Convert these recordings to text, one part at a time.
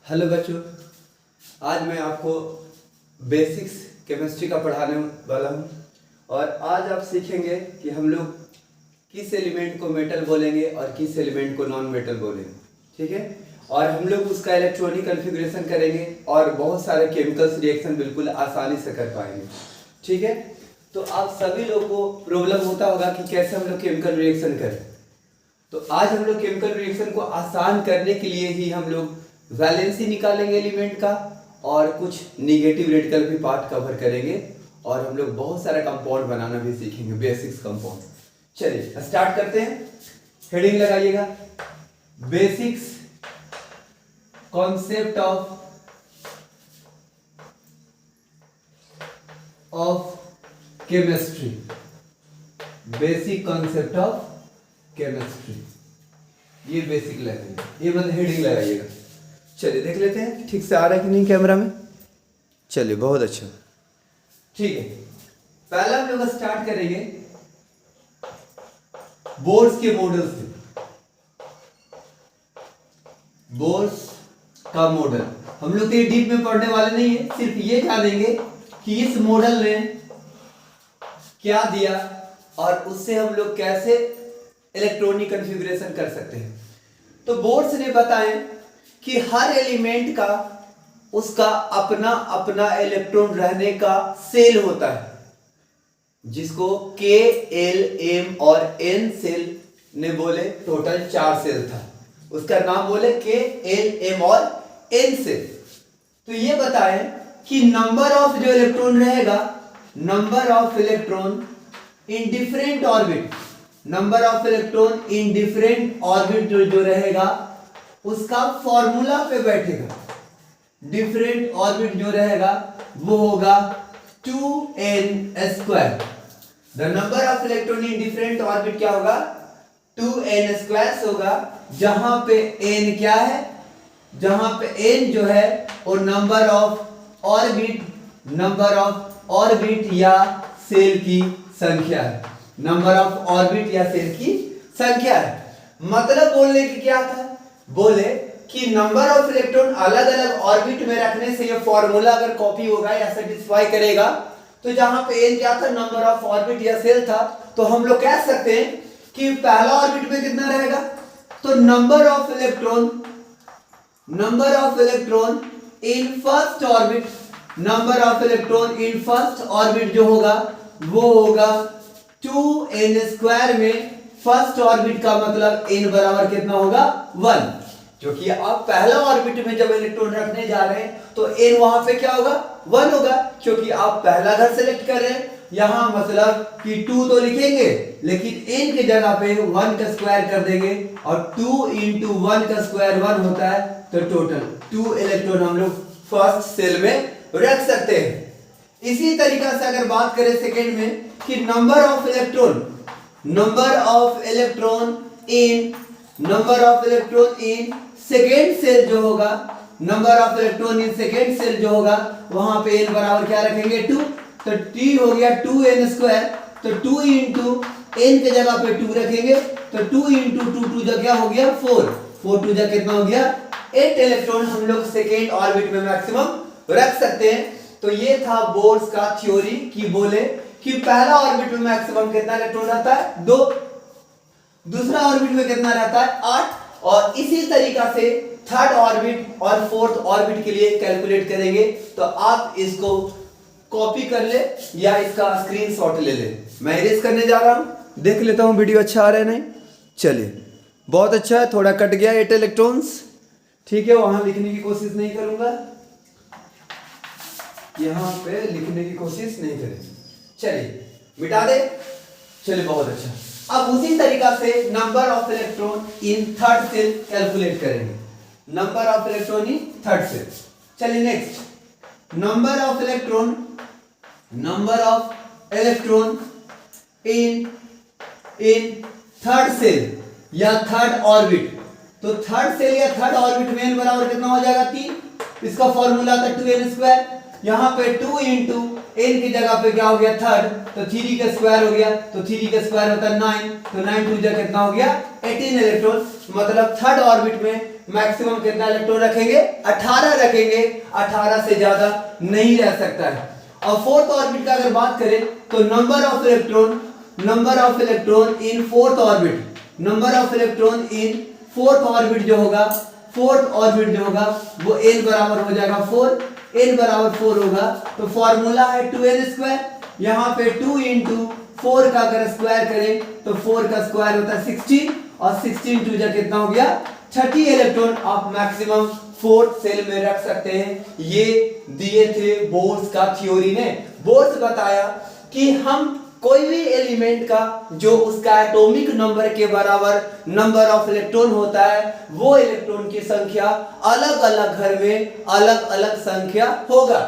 Hello बच्चों, आज मैं आपको बेसिक्स केमिस्ट्री का पढ़ाने वाला हूँ और आज आप सीखेंगे कि हम लोग किस एलिमेंट को मेटल बोलेंगे और किस एलिमेंट को नॉन मेटल बोलेंगे। ठीक है, और हम लोग उसका इलेक्ट्रॉनिक कॉन्फ़िगरेशन करेंगे और बहुत सारे केमिकल्स रिएक्शन बिल्कुल आसानी से कर पाएंगे। ठीक है, तो आप सभी लोग को प्रॉब्लम होता होगा कि कैसे हम लोग केमिकल रिएक्शन करें। तो आज हम लोग केमिकल रिएक्शन को आसान करने के लिए ही हम लोग वैलेंसी निकालेंगे एलिमेंट का और कुछ निगेटिव रेडिकल भी पार्ट कवर करेंगे और हम लोग बहुत सारा कंपाउंड बनाना भी सीखेंगे, बेसिक्स कंपाउंड। चलिए स्टार्ट करते हैं। हेडिंग लगाइएगा, basics concept of chemistry. Basic concept of chemistry, ये बेसिक लगेगा, ये मतलब हेडिंग लगाइएगा। चलिए देख लेते हैं ठीक से आ रहा है कि नहीं कैमरा में। चलिए बहुत अच्छा, ठीक है। पहला हम लोग स्टार्ट करेंगे बोर्स के मॉडल से। बोर्स का मॉडल हम लोग तो डीप में पढ़ने वाले नहीं है, सिर्फ ये जानेंगे कि इस मॉडल ने क्या दिया और उससे हम लोग कैसे इलेक्ट्रॉनिक कॉन्फ़िगरेशन कर सकते हैं। तो बोर्स ने बताएं कि हर एलिमेंट का उसका अपना अपना इलेक्ट्रॉन रहने का सेल होता है, जिसको K, L, M और N सेल ने बोले। टोटल 4 सेल था, उसका नाम बोले K, L, M और N सेल। तो ये बताएं कि नंबर ऑफ जो इलेक्ट्रॉन रहेगा, number of electron in different orbit, number of electron in different orbit जो रहेगा उसका फॉर्मूला पे बैठेगा। डिफरेंट ऑर्बिट जो रहेगा वो होगा 2n²। The number of electron in different orbit क्या होगा, 2n² होगा। जहां पे n क्या है, जहां पे n जो है वो number of orbit, number of orbit या सेल की संख्या है, नंबर ऑफ ऑर्बिट या सेल की संख्या है। मतलब बोलने की क्या था, बोले कि नंबर ऑफ इलेक्ट्रॉन अलग अलग ऑर्बिट में रखने से ये फॉर्मूला अगर कॉपी होगा या सेटिस्फाई करेगा, तो जहां पे n क्या था, नंबर ऑफ ऑर्बिट या सेल था, तो हम लोग कह सकते हैं कि पहला ऑर्बिट में कितना रहेगा, तो number of electron in first orbit, number of electron in first orbit जो होगा वो होगा 2n² में फर्स्ट ऑर्बिट का मतलब n बराबर कितना होगा 1, क्योंकि आप पहला ऑर्बिट में जब इलेक्ट्रॉन रखने जा रहे हैं तो n वहां पे क्या होगा 1 होगा, क्योंकि आप पहला घर सेलेक्ट कर रहे हैं। यहां मतलब कि 2 तो लिखेंगे लेकिन n की जगह पे 1 का स्क्वायर कर देंगे और 2 × 1 का स्क्वायर 1 होता है, तो टोटल 2 इलेक्ट्रॉन हम लोग फर्स्ट सेल में रख सकते हैं। इसी तरीका से अगर बात करें सेकेंड में कि number of electron in second cell जो होगा, number of electron in second cell जो होगा वहां पे n बराबर क्या रखेंगे 2, तो t हो गया 2n², तो 2 × n के जगह पे 2 रखेंगे, तो 2 × 2 2 क्या हो गया 4, 4 2 कितना हो गया 8 इलेक्ट्रॉन हम लोग सेकेंड ऑर्बिट में मैक्सिमम रख सकते हैं। तो ये था बोर्स का थ्योरी कि बोले कि पहला ऑर्बिट में मैक्सिमम कितना इलेक्ट्रॉन रहता है 2, दूसरा ऑर्बिट में कितना रहता है 8, और इसी तरीका से थर्ड ऑर्बिट और फोर्थ ऑर्बिट के लिए कैलकुलेट करेंगे। तो आप इसको कॉपी कर ले या इसका स्क्रीनशॉट ले ले। मैं इरेज करने जा रहा हूं, देख लेता हूं वीडियो अच्छा आ रहा है नहीं। चलिए बहुत अच्छा है, थोड़ा कट गया 8 इलेक्ट्रॉन्स, ठीक है, वहां लिखने की कोशिश नहीं करूंगा, यहां पे लिखने की कोशिश नहीं करेंगे। चलिए मिटा दे। चलिए बहुत अच्छा। अब उसी तरीका से number of electron in third cell calculate करेंगे, number of electron in third cell. चलिए next, number of electron in third cell या थर्ड ऑर्बिट। तो थर्ड सेल या थर्ड ऑर्बिट में n बराबर कितना हो जाएगा 3, इसका फॉर्मूला था 2n²। यहां पे 2 × n की जगह पे क्या हो गया थर्ड, तो 3 का स्क्वायर हो गया, तो 3 का स्क्वायर होता है 9, तो 9 2 कितना हो गया 18 इलेक्ट्रॉन। मतलब थर्ड ऑर्बिट में मैक्सिमम कितना इलेक्ट्रॉन रखेंगे? 18 रखेंगे, 18 से ज्यादा नहीं रह सकता है। और फोर्थ ऑर्बिट का अगर बात करें तो number of electron in fourth orbit, number of electron in fourth orbit जो होगा, फोर्थ ऑर्बिट जो होगा वो n बराबर हो जाएगा 4, n बराबर 4 होगा तो फॉर्मूला है 2n²। यहाँ पे 2 इंटू 4 का अगर स्क्वायर करें तो 4 का स्क्वायर होता है 16 और 16 टू जा कितना हो गया? 30 इलेक्ट्रॉन आप मैक्सिमम फोर्थ सेल में रख सकते हैं। ये दिए थे बोर्स का थ्योरी ने। बोर्स बताया कि हम कोई भी एलिमेंट का जो उसका एटॉमिक नंबर के बराबर नंबर ऑफ इलेक्ट्रॉन होता है वो इलेक्ट्रॉन की संख्या अलग अलग घर में अलग अलग संख्या होगा,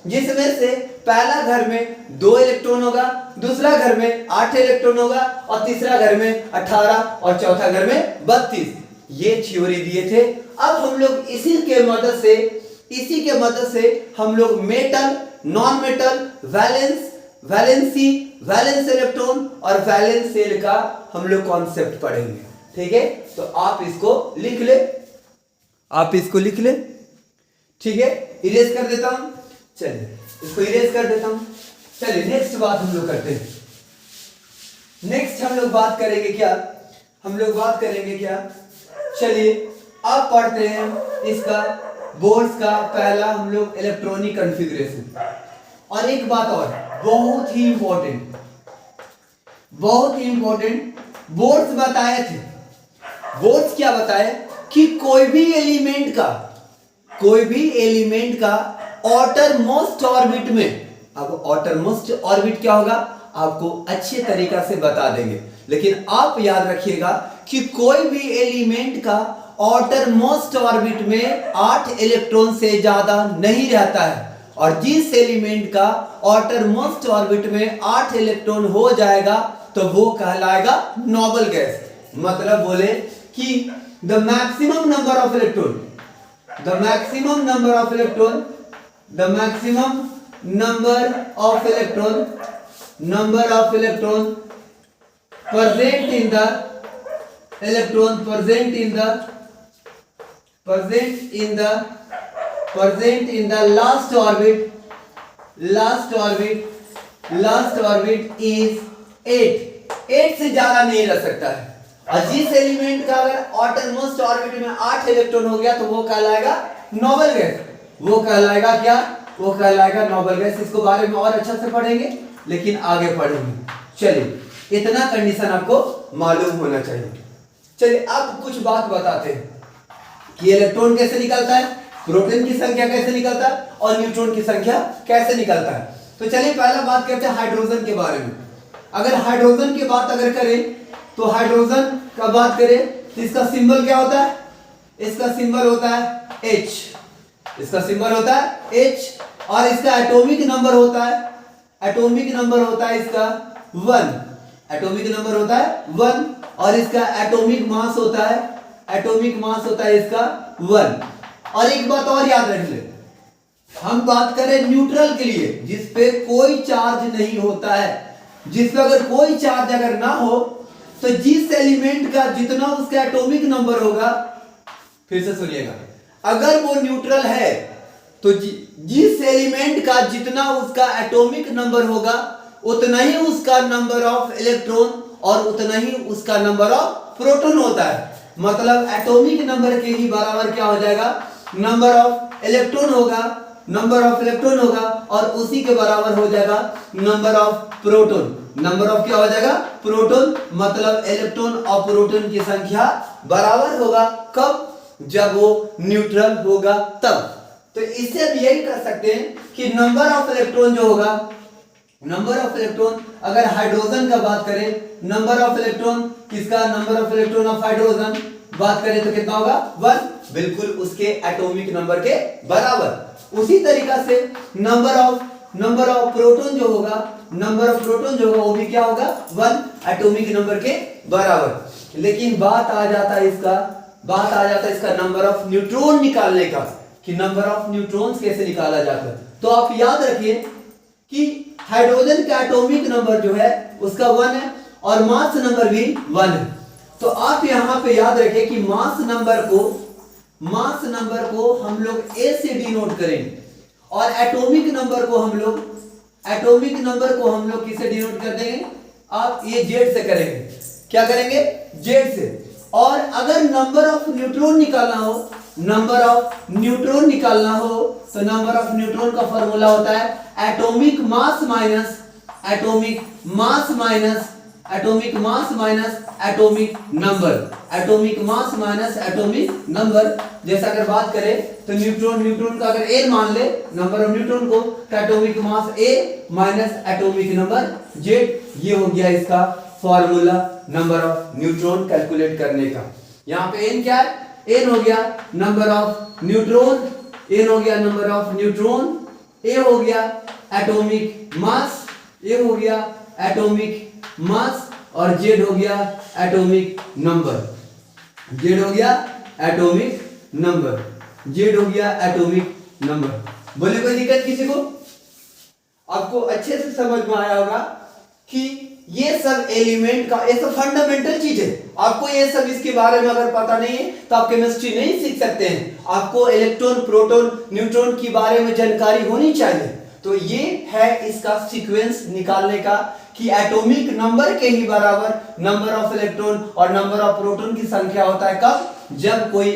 जिसमें से पहला घर में 2 इलेक्ट्रॉन होगा, दूसरा घर में 8 इलेक्ट्रॉन होगा और तीसरा घर में 18 और चौथा घर में 32। ये थ्योरी दिए थे। अब हम लोग इसी के मदद से हम लोग metal, non metal, valence electron और वैलेंस सेल का हम लोग कॉन्सेप्ट पढ़ेंगे। ठीक है, तो आप इसको लिख ले, ठीक है। इरेज कर देता हूं, चलिए इसको इरेज कर देता हूं। चलिए नेक्स्ट बात हम लोग करते हैं। नेक्स्ट हम लोग बात करेंगे क्या? चलिए अब पढ़ते हैं इसका बोर्स का पहला हम लोग इलेक्ट्रॉनिक कॉन्फ़िगरेशन। और एक बात और बहुत ही इंपॉर्टेंट बोर्स बताए थे। बोर्स क्या बताए कि कोई भी एलिमेंट का ऑटर मोस्ट ऑर्बिट में, अब ऑटर मोस्ट ऑर्बिट क्या होगा आपको अच्छे तरीका से बता देंगे, लेकिन आप याद रखिएगा कि कोई भी एलिमेंट का ऑटर मोस्ट ऑर्बिट में 8 इलेक्ट्रॉन से ज्यादा नहीं रहता है, और जिस एलिमेंट का ऑटर मोस्ट ऑर्बिट में 8 इलेक्ट्रॉन हो जाएगा तो वो कहलाएगा नोबल गैस। मतलब बोले कि the maximum number of electron present in the last orbit is 8 से ज्यादा नहीं रह सकता है। और जिस एलिमेंट का अगर ऑटर मोस्ट ऑर्बिट में 8 इलेक्ट्रॉन हो गया तो वो कहलाएगा नोबल गैस। वो कहलाएगा क्या? वो कहलाएगा नोबल गैस। इसको बारे में और अच्छा से पढ़ेंगे, लेकिन आगे पढ़ेंगे। चलिए इतना कंडीशन आपको मालूम होना चाहिए। चलिए अब कुछ बात बताते हैं कि इलेक्ट्रॉन कैसे निकलता है, प्रोटॉन की संख्या कैसे निकलता है और न्यूट्रॉन की संख्या कैसे निकलता है। तो चलिए पहला बात करते हैं हाइड्रोजन के बारे में। अगर हाइड्रोजन की बात करें तो हाइड्रोजन का बात करें तो इसका सिंबल क्या होता है? इसका सिंबल होता है H। इसका सिंबल होता है H और इसका एटॉमिक नंबर होता है इसका 1। एटॉमिक नंबर होता है 1 और इसका एटॉमिक मास होता है इसका 1। और एक बात और याद रख ले, हम बात करें न्यूट्रल के लिए जिस पे कोई चार्ज नहीं होता है, जिस पे अगर कोई चार्ज अगर ना हो तो जिस एलिमेंट का जितना उसका एटॉमिक नंबर होगा, फिर से सुनिएगा, अगर वो न्यूट्रल है तो जिस एलिमेंट का जितना उसका एटॉमिक नंबर होगा उतना ही उसका नंबर ऑफ इलेक्ट्रॉन और उतना ही उसका नंबर ऑफ प्रोटॉन होता है। मतलब एटॉमिक नंबर के ही बराबर क्या हो जाएगा? नंबर ऑफ इलेक्ट्रॉन होगा और उसी के बराबर हो जाएगा number of proton. Number of क्या हो जाएगा? प्रोटॉन। मतलब इलेक्ट्रॉन और प्रोटॉन की संख्या बराबर होगा। कब? जब वो न्यूट्रल होगा तब। तो इससे हम यही कर सकते हैं कि नंबर ऑफ इलेक्ट्रॉन जो होगा, नंबर ऑफ इलेक्ट्रॉन अगर हाइड्रोजन का बात करें, नंबर ऑफ इलेक्ट्रॉन किसका? Number of electron of hydrogen बात करें तो कितना होगा? 1। बिल्कुल उसके एटॉमिक नंबर के बराबर। उसी तरीका से नंबर ऑफ प्रोटॉन जो होगा, वो भी क्या होगा? 1 एटॉमिक नंबर के बराबर। लेकिन बात आ जाता है इसका नंबर ऑफ न्यूट्रॉन निकालने का, कि नंबर ऑफ न्यूट्रॉन्स कैसे निकाला जाता है। तो आप याद रखिए कि हाइड्रोजन का एटॉमिक नंबर जो है उसका 1 है और मास नंबर भी 1 है। तो आप यहां पे याद रखें कि मास नंबर को हम लोग ए से डिनोट करेंगे और एटॉमिक नंबर को हम लोग किससे डिनोट कर देंगे? आप ये जेड से करेंगे। क्या करेंगे? जेड से। और अगर नंबर ऑफ न्यूट्रॉन निकालना हो तो नंबर ऑफ न्यूट्रॉन का फॉर्मूला होता है atomic mass minus atomic number. जैसा अगर बात करें तो न्यूट्रॉन का अगर ए मान ले, नंबर ऑफ न्यूट्रॉन को, तो एटॉमिक मास ए माइनस एटॉमिक नंबर जेड। ये हो गया इसका formula number of neutron calculate करने का। यहाँ पे एन क्या है? एन हो गया नंबर ऑफ न्यूट्रॉन, ए हो गया एटॉमिक मास, और जेड हो गया एटॉमिक नंबर। बोले कोई दिक्कत किसी को? आपको अच्छे से समझ में आया होगा कि ये सब एलिमेंट का, ये सब फंडामेंटल चीज है। आपको ये सब इसके बारे में अगर पता नहीं है तो आप केमिस्ट्री नहीं सीख सकते हैं। आपको इलेक्ट्रॉन, प्रोटॉन, न्यूट्रॉन के बारे में जानकारी होनी चाहिए। तो ये है इसका सीक्वेंस निकालने का कि एटॉमिक नंबर के ही बराबर नंबर ऑफ इलेक्ट्रॉन और नंबर ऑफ प्रोटॉन की संख्या होता है कब? जब कोई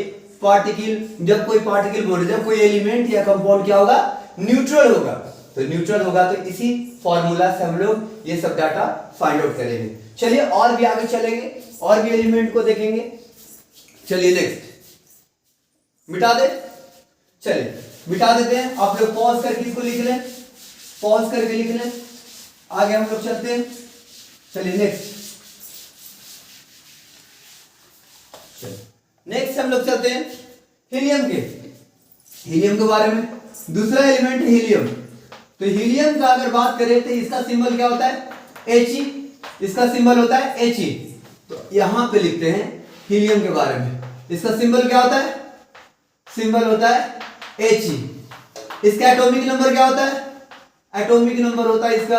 एलिमेंट या कंपाउंड क्या होगा? न्यूट्रल होगा। तो इसी फॉर्मूला से हम लोग ये सब डाटा फाइंड आउट करेंगे। चलिए और भी आगे चलेंगे, और भी एलिमेंट को देखेंगे। चलिए नेक्स्ट मिटा देते हैं। आप लोग पॉज करके इसको लिख लें, आगे हम लोग चलते हैं। चलिए नेक्स्ट हम लोग चलते हैं हीलियम के बारे में। दूसरा एलिमेंट है हीलियम। तो हीलियम का अगर बात करें तो इसका सिंबल क्या होता है? He। इसका सिंबल होता है He। तो यहां पे लिखते हैं हीलियम के बारे में। इसका सिंबल क्या होता है? सिंबल होता है He। इसका एटॉमिक नंबर क्या होता है? एटॉमिक नंबर होता है इसका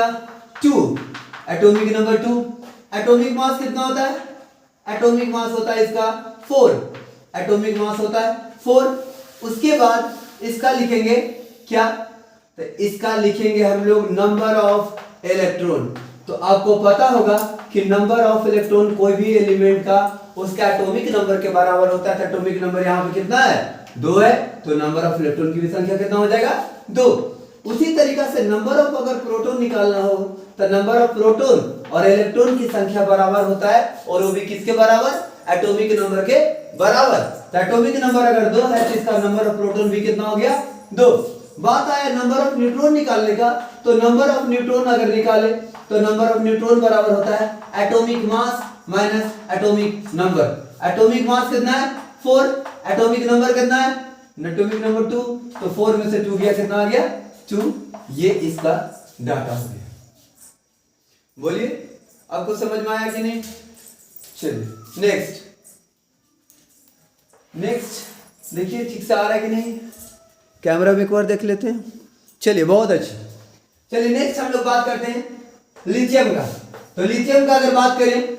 2। Atomic number 2। एटॉमिक मास कितना होता है? एटॉमिक मास होता है इसका 4। एटॉमिक मास होता है 4। उसके बाद इसका लिखेंगे क्या? तो इसका लिखेंगे हम लोग नंबर ऑफ इलेक्ट्रॉन। तो आपको पता होगा कि नंबर ऑफ इलेक्ट्रॉन कोई भी एलिमेंट का उसका एटॉमिक नंबर के बराबर होता है। तो एटॉमिक नंबर यहाँ पे कितना है? 2 है। तो नंबर ऑफ इलेक्ट्रॉन की भी संख्या कितना हो जाएगा? 2। उसी तरीका से नंबर ऑफ अगर प्रोटॉन निकालना हो तो नंबर ऑफ प्रोटॉन और इलेक्ट्रॉन की संख्या बराबर होता है, और वो भी किसके बराबर? एटॉमिक नंबर के बराबर। तो एटॉमिक नंबर अगर 2 है तो इसका नंबर ऑफ प्रोटॉन भी कितना हो गया? 2। बात आया नंबर ऑफ न्यूट्रॉन निकालने का। तो नंबर ऑफ न्यूट्रॉन अगर निकाले तो नंबर ऑफ न्यूट्रॉन बराबर होता है atomic mass minus atomic number. Atomic mass कितना है? 4। एटॉमिक नंबर कितना है? Atomic number 2। तो 4 में से 2 गया, कितना आ गया? 2। ये इसका डाटा हो गया। बोलिए आपको समझ में आया कि नहीं? चलिए नेक्स्ट देखिए ठीक से आ रहा है कि नहीं? कैमरा में एक बार देख लेते हैं। चलिए बहुत अच्छा। चलिए नेक्स्ट हम लोग बात करते हैं लिथियम का। तो लिथियम का अगर बात करें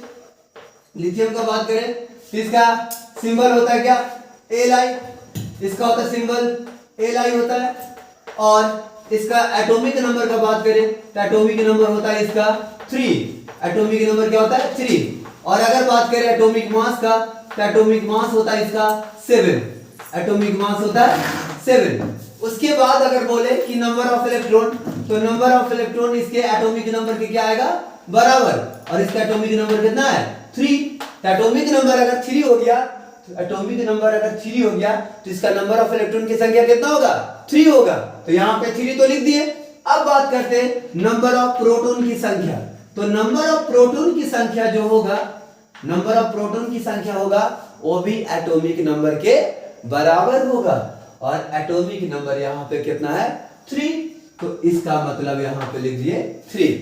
तो इसका सिंबल होता है क्या? Li। इसका होता है सिंबल Li होता है। और इसका एटॉमिक नंबर का बात करें तो एटॉमिक नंबर होता है इसका 3। एटॉमिक नंबर क्या होता है? 3। और अगर बात करें एटॉमिक मास का तो एटॉमिक मास होता है इसका 7। एटॉमिक मास होता है 7। उसके बाद अगर बोले कि नंबर ऑफ इलेक्ट्रॉन, तो नंबर ऑफ इलेक्ट्रॉन इसके एटॉमिक नंबर के क्या आएगा? बराबर। और इसका एटॉमिक नंबर कितना है? 3। तो एटॉमिक नंबर अगर 3 हो गया तो इसका नंबर ऑफ इलेक्ट्रॉन की संख्या कितना होगा? 3 होगा। तो यहाँ पे 3 तो लिख दिए। अब बात करते हैं नंबर ऑफ प्रोटॉन की संख्या। तो नंबर ऑफ प्रोटॉन की संख्या जो होगा, वो भी एटॉमिक नंबर के बराबर होगा। और एटॉमिक नंबर यहाँ पे कितना है? 3। तो इसका मतलब यहाँ पे लिख दिए 3।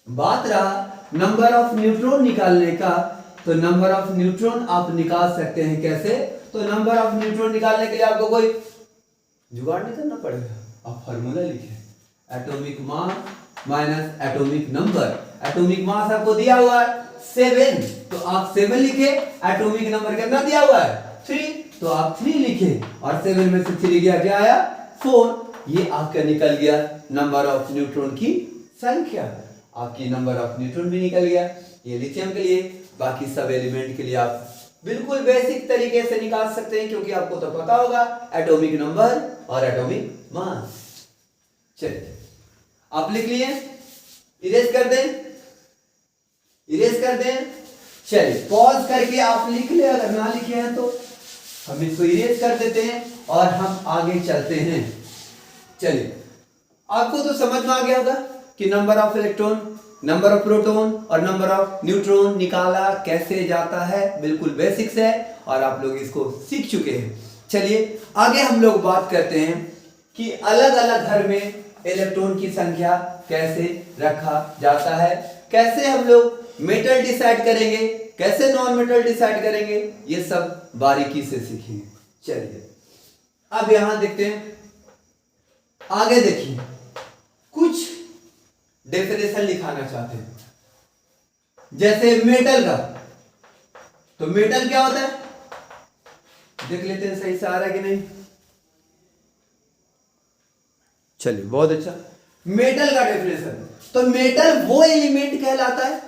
बात रहा नंबर ऑफ न्यूट्रॉन निकालने का। तो नंबर ऑफ न्यूट्रॉन आप निकाल सकते हैं कैसे? तो नंबर ऑफ न्यूट्रॉन निकालने के लिए आपको कोई जुगाड़ नहीं करना पड़ेगा। आप फॉर्मूला लिखे atomic mass minus atomic number. Atomic mass आपको दिया हुआ है 7, तो आप 7 लिखे। एटॉमिक नंबर कितना दिया हुआ है 3, तो आप 3 लिखे और 7 में से 3 गया, क्या आया 4। ये आपका निकल गया नंबर ऑफ न्यूट्रॉन की संख्या। आपकी नंबर ऑफ न्यूट्रॉन भी निकल गया। ये लिथियम के लिए, बाकी सब एलिमेंट के लिए आप बिल्कुल बेसिक तरीके से निकाल सकते हैं, क्योंकि आपको तो पता होगा एटॉमिक नंबर और एटॉमिक मास। चलिए आप लिख लिए, इरेज कर दें, इरेज कर दें। चलिए पॉज करके आप लिख ले, अगर ना लिखे हैं तो हम इसको इरेज कर देते हैं और हम आगे चलते हैं। चलिए आपको तो समझ में आ गया होगा कि number of electron, number of proton और नंबर ऑफ न्यूट्रॉन निकाला कैसे जाता है, बिल्कुल बेसिक्स है और आप लोग इसको सीख चुके हैं। चलिए आगे हम लोग बात करते हैं कि अलग अलग घर में इलेक्ट्रॉन की संख्या कैसे रखा जाता है, कैसे हम लोग मेटल डिसाइड करेंगे, कैसे नॉन मेटल डिसाइड करेंगे, ये सब बारीकी से सीखेंगे। चलिए अब यहां देखते हैं, आगे देखिए कुछ डेफिनेशन लिखाना चाहते हैं। जैसे मेटल का, तो मेटल क्या होता है, देख लेते हैं सही से आ रहा है कि नहीं। चलिए बहुत अच्छा, मेटल का डेफिनेशन, तो मेटल वो एलिमेंट कहलाता है,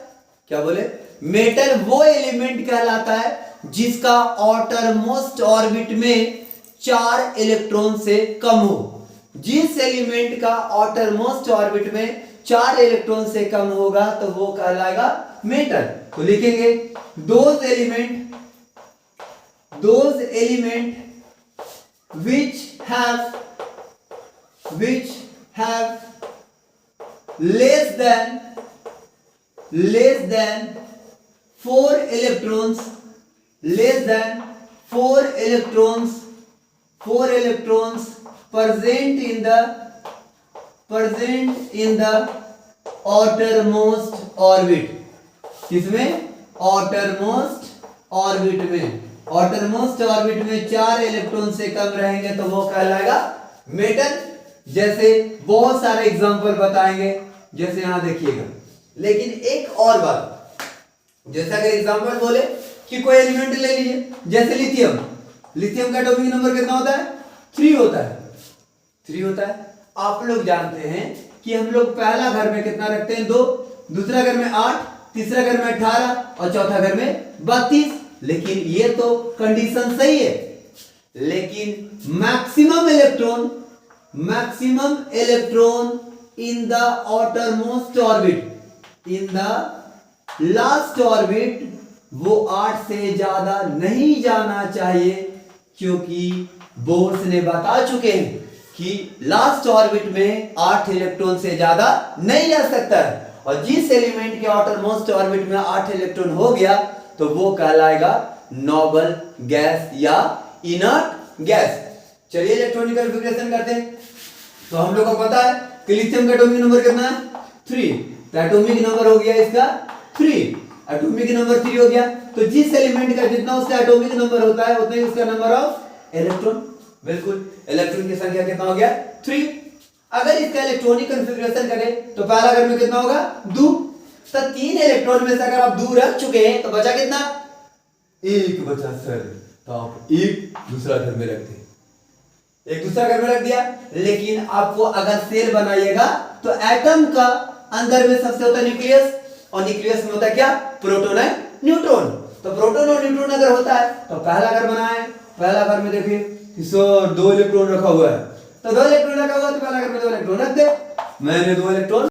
क्या बोले, मेटल वो एलिमेंट कहलाता है जिसका आउटर मोस्ट ऑर्बिट में 4 इलेक्ट्रॉन से कम हो। जिस एलिमेंट का आउटर मोस्ट ऑर्बिट में 4 इलेक्ट्रॉन से कम होगा तो वो कहलाएगा मेटल। तो लिखेंगे those element which have less than 4 electrons, less than 4 electrons present in the outermost orbit। किसमें, outermost orbit में, outermost orbit में 4 इलेक्ट्रॉन से कम रहेंगे तो वो कहलाएगा मेटल। जैसे बहुत सारे एग्जांपल बताएंगे, जैसे यहां देखिएगा। लेकिन एक और बात, जैसे अगर एग्जांपल बोले कि कोई एलिमेंट ले लीजिए, जैसे लिथियम, लिथियम का एटॉमिक नंबर कितना होता है 3 होता है, 3 होता है। आप लोग जानते हैं कि हम लोग पहला घर में कितना रखते हैं 2, दूसरा घर में 8, तीसरा घर में 18 और चौथा घर में 32। लेकिन ये तो कंडीशन सही है, लेकिन maximum electron in the outermost orbit, in the last orbit, वो 8 से ज्यादा नहीं जाना चाहिए, क्योंकि बोर्स ने बता चुके हैं कि लास्ट ऑर्बिट में 8 इलेक्ट्रॉन से ज्यादा नहीं जा सकता है। और जिस एलिमेंट के आउटरमोस्ट ऑर्बिट में 8 इलेक्ट्रॉन हो गया तो वो कहलाएगा नोबल गैस या इनर्ट गैस। चलिए इलेक्ट्रॉनिक कॉन्फ़िगरेशन करते हैं। तो हम लोग को पता है कि लिथियम का एटॉमिक नंबर कितना है 3, तो एटॉमिक नंबर हो गया इसका 3, एटॉमिक नंबर 3 हो गया। तो जिस एलिमेंट का जितना उसका एटॉमिक नंबर होता है उतना ही उसका नंबर ऑफ इलेक्ट्रॉन, बिल्कुल इलेक्ट्रॉन की संख्या कितना हो गया 3। अगर इसका इलेक्ट्रॉनिक कॉन्फ़िगरेशन करें तो पहला घर में कितना होगा 2, तो 3 इलेक्ट्रॉन में से अगर आप 2 रख चुके हैं तो बचा कितना, 1 बचा सर। तो आप 1 दूसरा घर में रख दें, 1 दूसरा घर में रख दिया। लेकिन आपको अगर सेल बनाइएगा तो एटम का अंदर में सबसे होता है न्यूक्लियस, और न्यूक्लियस में होता है क्या, प्रोटॉन है न्यूट्रॉन। तो प्रोटॉन और न्यूट्रॉन अगर होता है तो पहला घर बनाए, पहला घर में देखिए कि सर 2 इलेक्ट्रॉन रखा हुआ है, तो 2 इलेक्ट्रॉन रखा हुआ तो पहला घर में 2 इलेक्ट्रॉन रख दे। मैंने 2 इलेक्ट्रॉन